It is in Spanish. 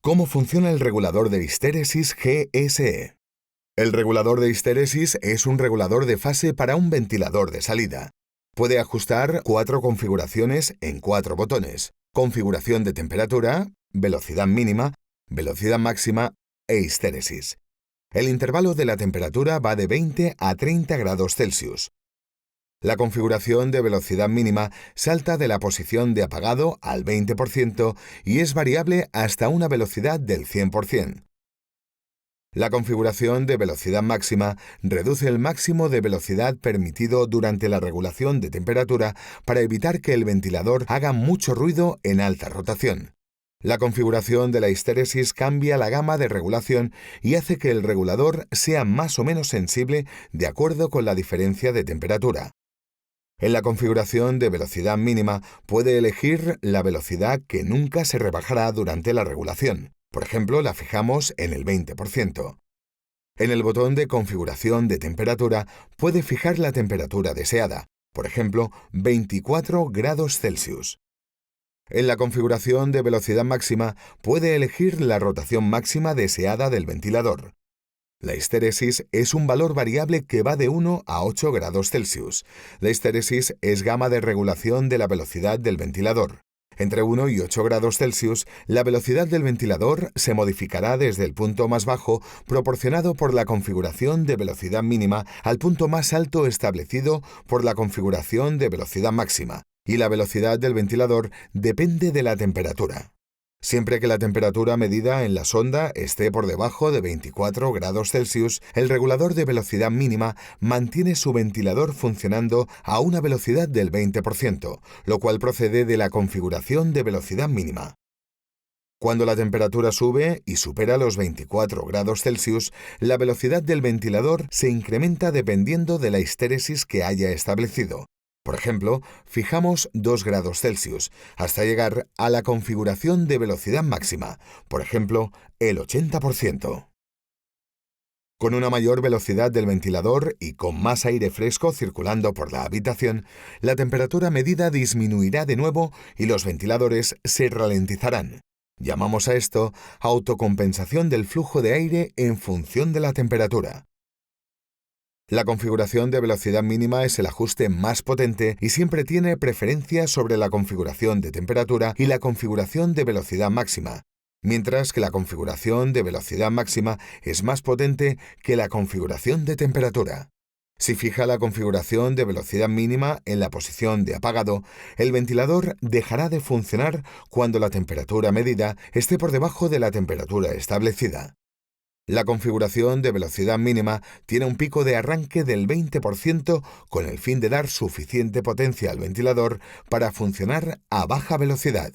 ¿Cómo funciona el regulador de histéresis GSE? El regulador de histéresis es un regulador de fase para un ventilador de salida. Puede ajustar 4 configuraciones en 4 botones: configuración de temperatura, velocidad mínima, velocidad máxima e histéresis. El intervalo de la temperatura va de 20 a 30 grados Celsius. La configuración de velocidad mínima salta de la posición de apagado al 20% y es variable hasta una velocidad del 100%. La configuración de velocidad máxima reduce el máximo de velocidad permitido durante la regulación de temperatura para evitar que el ventilador haga mucho ruido en alta rotación. La configuración de la histéresis cambia la gama de regulación y hace que el regulador sea más o menos sensible de acuerdo con la diferencia de temperatura. En la configuración de velocidad mínima puede elegir la velocidad que nunca se rebajará durante la regulación. Por ejemplo, la fijamos en el 20%. En el botón de configuración de temperatura puede fijar la temperatura deseada, por ejemplo, 24 grados Celsius. En la configuración de velocidad máxima puede elegir la rotación máxima deseada del ventilador. La histéresis es un valor variable que va de 1 a 8 grados Celsius. La histéresis es gama de regulación de la velocidad del ventilador. Entre 1 y 8 grados Celsius, la velocidad del ventilador se modificará desde el punto más bajo proporcionado por la configuración de velocidad mínima al punto más alto establecido por la configuración de velocidad máxima, y la velocidad del ventilador depende de la temperatura. Siempre que la temperatura medida en la sonda esté por debajo de 24 grados Celsius, el regulador de velocidad mínima mantiene su ventilador funcionando a una velocidad del 20%, lo cual procede de la configuración de velocidad mínima. Cuando la temperatura sube y supera los 24 grados Celsius, la velocidad del ventilador se incrementa dependiendo de la histéresis que haya establecido. Por ejemplo, fijamos 2 grados Celsius hasta llegar a la configuración de velocidad máxima, por ejemplo, el 80%. Con una mayor velocidad del ventilador y con más aire fresco circulando por la habitación, la temperatura medida disminuirá de nuevo y los ventiladores se ralentizarán. Llamamos a esto autocompensación del flujo de aire en función de la temperatura. La configuración de velocidad mínima es el ajuste más potente y siempre tiene preferencia sobre la configuración de temperatura y la configuración de velocidad máxima, mientras que la configuración de velocidad máxima es más potente que la configuración de temperatura. Si fija la configuración de velocidad mínima en la posición de apagado, el ventilador dejará de funcionar cuando la temperatura medida esté por debajo de la temperatura establecida. La configuración de velocidad mínima tiene un pico de arranque del 20% con el fin de dar suficiente potencia al ventilador para funcionar a baja velocidad.